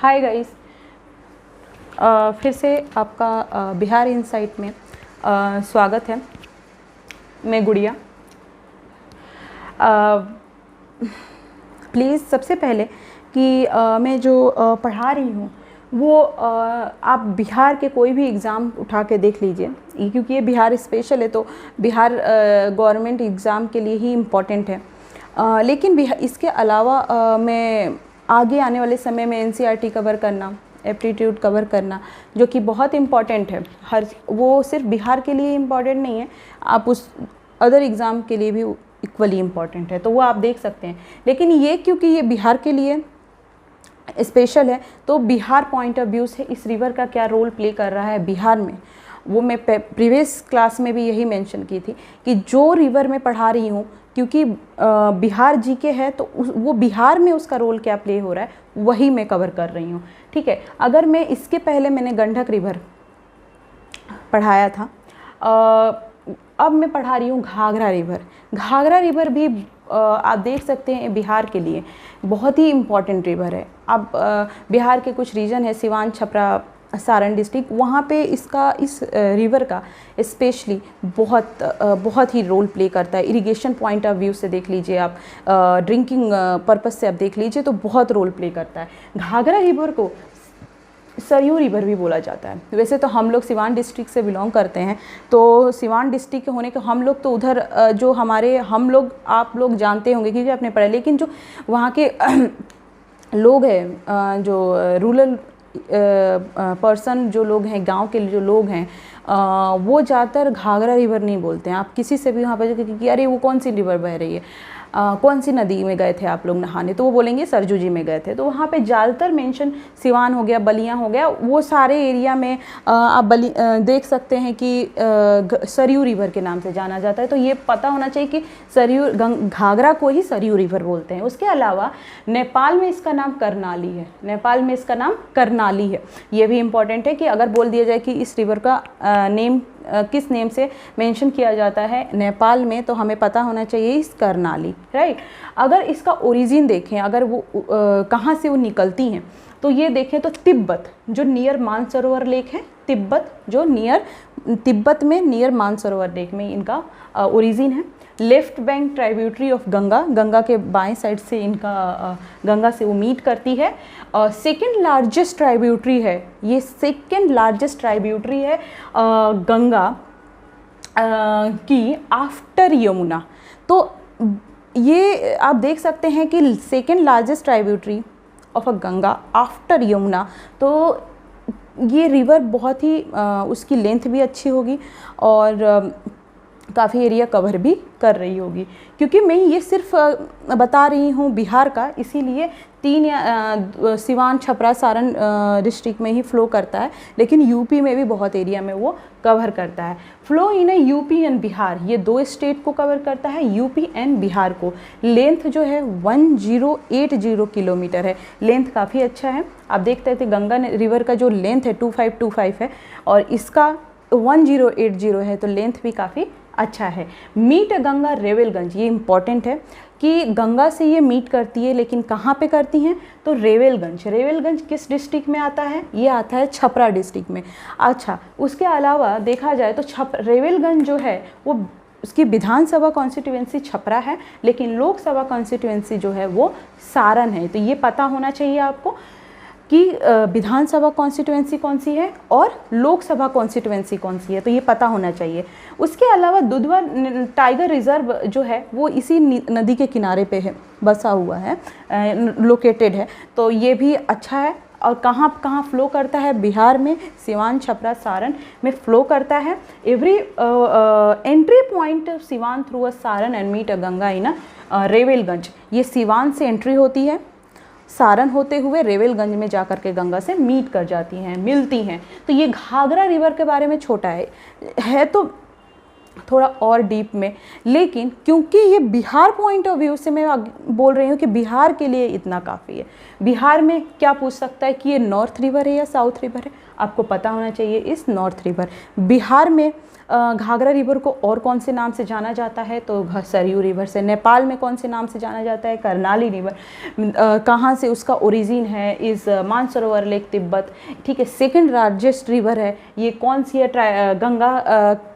Hi guys, फिर से आपका बिहार इनसाइट में स्वागत है। मैं गुड़िया। प्लीज़ सबसे पहले कि मैं जो पढ़ा रही हूँ वो आप बिहार के कोई भी एग्ज़ाम उठा के देख लीजिए, क्योंकि ये बिहार स्पेशल है तो बिहार गवर्नमेंट एग्ज़ाम के लिए ही इम्पॉर्टेंट है। लेकिन इसके अलावा मैं आगे आने वाले समय में एनसीईआरटी कवर करना, एप्टीट्यूड कवर करना, जो कि बहुत इम्पॉर्टेंट है। वो सिर्फ बिहार के लिए इम्पॉर्टेंट नहीं है, आप उस अदर एग्ज़ाम के लिए भी इक्वली इम्पॉर्टेंट है, तो वो आप देख सकते हैं। लेकिन ये क्योंकि ये बिहार के लिए स्पेशल है तो बिहार पॉइंट ऑफ व्यू से इस रिवर का क्या रोल प्ले कर रहा है बिहार में, वो मैं प्रीवियस क्लास में भी यही मेंशन की थी कि जो रिवर मैं पढ़ा रही हूँ, क्योंकि बिहार जीके है तो वो बिहार में उसका रोल क्या प्ले हो रहा है वही मैं कवर कर रही हूँ। ठीक है, अगर मैं इसके पहले मैंने गंडक रिवर पढ़ाया था, अब मैं पढ़ा रही हूँ घाघरा रिवर। घाघरा रिवर भी आप देख सकते हैं बिहार के लिए बहुत ही इम्पॉर्टेंट रिवर है। अब बिहार के कुछ रीजन है, सिवान, छपरा, सारण डिस्ट्रिक्ट, वहाँ पे इस रिवर का स्पेशली बहुत ही रोल प्ले करता है। इरिगेशन पॉइंट ऑफ व्यू से देख लीजिए आप, ड्रिंकिंग पर्पस से आप देख लीजिए तो बहुत रोल प्ले करता है। घाघरा रिवर को सरयू रिवर भी बोला जाता है। वैसे तो हम लोग सिवान डिस्ट्रिक्ट से बिलोंग करते हैं, तो सिवान डिस्ट्रिक्ट के होने के हम लोग तो उधर जो आप लोग जानते होंगे क्योंकि आपने पढ़ा, लेकिन जो वहाँ के लोग हैं, जो रूरल पर्सन जो लोग हैं, गांव के जो लोग हैं, वो ज़्यादातर घाघरा रिवर नहीं बोलते हैं। आप किसी से भी वहाँ पर कि अरे वो कौन सी रिवर बह रही है, कौन सी नदी में गए थे आप लोग नहाने, तो वो बोलेंगे सरजू जी में गए थे। तो वहाँ पे ज़्यादातर मेंशन सिवान हो गया, बलिया हो गया, वो सारे एरिया में आप देख सकते हैं कि सरयू रिवर के नाम से जाना जाता है। तो ये पता होना चाहिए कि घाघरा को ही सरयू रिवर बोलते हैं। उसके अलावा नेपाल में इसका नाम करनाली है, नेपाल में इसका नाम करनाली है। ये भी इम्पॉर्टेंट है कि अगर बोल दिया जाए कि इस रिवर का नेम किस नेम से मेंशन किया जाता है नेपाल में, तो हमें पता होना चाहिए इस करनाली, राइट। अगर इसका ओरिजिन देखें, अगर वो कहाँ से वो निकलती हैं, तो ये देखें तो तिब्बत, जो नियर मानसरोवर लेक है, तिब्बत जो तिब्बत में नियर मानसरोवर लेक में इनका ओरिजिन है। Left bank tributary of Ganga के बाएं साइड से इनका गंगा से वो मीट करती है। और सेकेंड लार्जेस्ट ट्राइब्यूटरी है, ये सेकेंड लार्जेस्ट ट्राइब्यूटरी है गंगा की आफ्टर यमुना। तो ये आप देख सकते हैं कि second largest tributary of a Ganga after Yamuna, तो ये रिवर बहुत ही उसकी लेंथ भी अच्छी होगी और काफ़ी एरिया कवर भी कर रही होगी। क्योंकि मैं ये सिर्फ बता रही हूँ बिहार का, इसीलिए 3 या सिवान, छपरा, सारण डिस्ट्रिक्ट में ही फ़्लो करता है, लेकिन यूपी में भी बहुत एरिया में वो कवर करता है। Flow in UP and Bihar, ये 2 स्टेट को कवर करता है, यूपी एंड बिहार को। लेंथ जो है 1080 किलोमीटर है, लेंथ काफ़ी अच्छा है। आप देखते थे गंगा रिवर का जो लेंथ है 2525 है और इसका 1080 है, तो लेंथ भी काफ़ी अच्छा है। मीट गंगा रेवेलगंज, ये इम्पॉर्टेंट है कि गंगा से ये मीट करती है, लेकिन कहाँ पे करती हैं, तो रेवेलगंज। रेवेलगंज किस डिस्ट्रिक्ट में आता है, ये आता है छपरा डिस्ट्रिक्ट में। अच्छा, उसके अलावा देखा जाए तो रेवेलगंज जो है वो उसकी विधानसभा कॉन्स्टिट्यूएंसी छपरा है, लेकिन लोकसभा कॉन्स्टिट्यूएंसी जो है वो सारण है। तो ये पता होना चाहिए आपको कि विधानसभा कॉन्स्टिट्यूएंसी कौन सी है और लोकसभा कॉन्स्टिट्यूएंसी कौन सी है, तो ये पता होना चाहिए। उसके अलावा दुधवा टाइगर रिजर्व जो है वो इसी नदी के किनारे पे है, बसा हुआ है, लोकेटेड है, तो ये भी अच्छा है। और कहाँ कहाँ फ़्लो करता है, बिहार में सिवान, छपरा, सारण में फ़्लो करता है। Every entry point Siwan through a Saran and meet a Ganga in Revelganj. ये सिवान से एंट्री होती है, सारण होते हुए रेवेलगंज में जाकर के गंगा से मीट कर जाती हैं, मिलती हैं। तो ये घाघरा रिवर के बारे में छोटा है तो थोड़ा और डीप में, लेकिन क्योंकि ये बिहार पॉइंट ऑफ व्यू से मैं बोल रही हूँ कि बिहार के लिए इतना काफ़ी है। बिहार में क्या पूछ सकता है कि ये नॉर्थ रिवर है या साउथ रिवर है, आपको पता होना चाहिए इस नॉर्थ रिवर। बिहार में घाघरा रिवर को और कौन से नाम से जाना जाता है, तो सरयू रिवर से। नेपाल में कौन से नाम से जाना जाता है, कर्णाली रिवर। कहाँ से उसका ओरिजिन है, इस मानसरोवर लेक तिब्बत, ठीक है। सेकंड लार्जेस्ट रिवर है ये कौन सी है, गंगा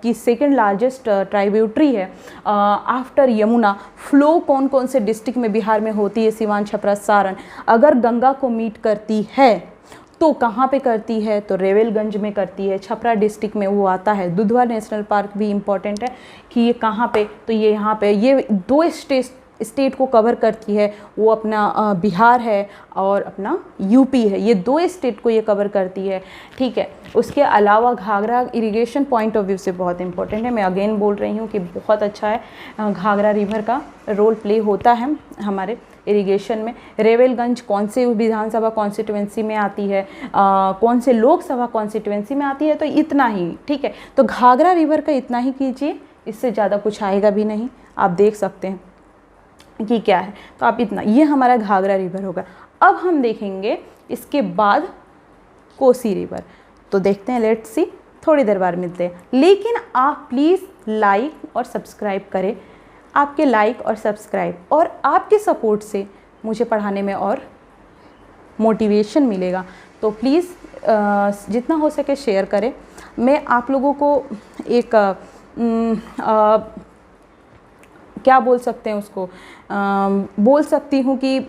की सेकंड लार्जेस्ट ट्राइब्यूटरी है आफ्टर यमुना। फ्लो कौन कौन से डिस्ट्रिक्ट में बिहार में होती है, सिवान, छपरा, सारण। अगर गंगा को मीट करती है तो कहाँ पे करती है, तो रेवेलगंज में करती है, छपरा डिस्ट्रिक्ट में वो आता है। दुधवा नेशनल पार्क भी इम्पॉर्टेंट है कि ये कहाँ पे, तो ये यहाँ पे, ये 2 स्टेट को कवर करती है। वो अपना बिहार है और अपना यूपी है, ये 2 स्टेट को ये कवर करती है, ठीक है। उसके अलावा Ghaghara irrigation point of view से बहुत इंपॉर्टेंट है। मैं अगेन बोल रही हूँ कि बहुत अच्छा है, घाघरा रिवर का रोल प्ले होता है हमारे इरिगेशन में। रेवेलगंज कौन से विधानसभा कॉन्स्टिट्यूएंसी में आती है, कौन से लोकसभा कॉन्स्टिट्यूएंसी में आती है, तो इतना ही, ठीक है। तो घाघरा रिवर का इतना ही कीजिए, इससे ज़्यादा कुछ आएगा भी नहीं। आप देख सकते हैं कि क्या है, तो आप इतना, ये हमारा घाघरा रिवर होगा। अब हम देखेंगे इसके बाद कोसी रिवर, तो देखते हैं, लेट्स सी, थोड़ी देर बाद मिलते हैं। लेकिन आप प्लीज़ लाइक और सब्सक्राइब करें। आपके लाइक और सब्सक्राइब और आपके सपोर्ट से मुझे पढ़ाने में और मोटिवेशन मिलेगा, तो प्लीज़ जितना हो सके शेयर करें। मैं आप लोगों को एक क्या बोल सकते हैं उसको, बोल सकती हूँ कि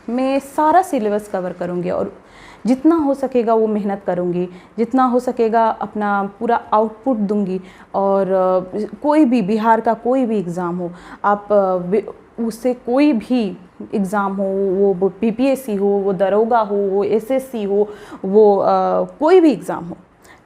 मैं सारा सिलेबस कवर करूँगी और जितना हो सकेगा वो मेहनत करूँगी, जितना हो सकेगा अपना पूरा आउटपुट दूँगी। और कोई भी बिहार का कोई भी एग्ज़ाम हो, आप उससे कोई भी एग्ज़ाम हो, वो पीपीएससी हो, वो दरोगा हो, वो एसएससी हो, वो कोई भी एग्ज़ाम हो,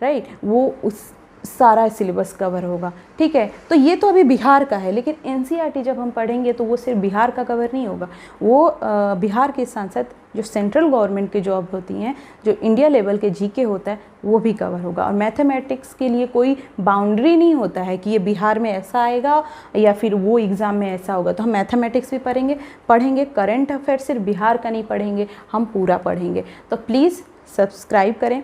राइट, वो उस सारा सिलेबस कवर होगा, ठीक है। तो ये तो अभी बिहार का है, लेकिन एनसीईआरटी जब हम पढ़ेंगे तो वो सिर्फ बिहार का कवर नहीं होगा, वो बिहार के साथ साथ जो सेंट्रल गवर्नमेंट की जॉब होती हैं, जो इंडिया लेवल के जीके होता है, वो भी कवर होगा। और मैथमेटिक्स के लिए कोई बाउंड्री नहीं होता है कि ये बिहार में ऐसा आएगा या फिर वो एग्ज़ाम में ऐसा होगा। तो हम मैथमेटिक्स भी पढ़ेंगे, करंट अफेयर सिर्फ बिहार का नहीं पढ़ेंगे, हम पूरा पढ़ेंगे। तो प्लीज़ सब्सक्राइब करें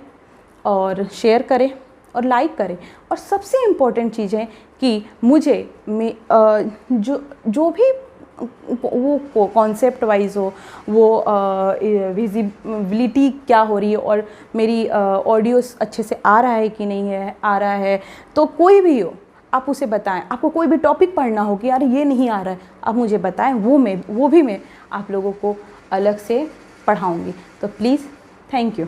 और शेयर करें और लाइक करें। और सबसे इम्पोर्टेंट चीज़ है कि मुझे जो भी वो कॉन्सेप्ट वाइज हो, वो विजिबिलिटी क्या हो रही है और मेरी ऑडियो अच्छे से आ रहा है कि नहीं है, आ रहा है, तो कोई भी हो आप उसे बताएं। आपको कोई भी टॉपिक पढ़ना हो कि यार ये नहीं आ रहा है, आप मुझे बताएं, वो भी मैं आप लोगों को अलग से पढ़ाऊँगी। तो प्लीज़, थैंक यू।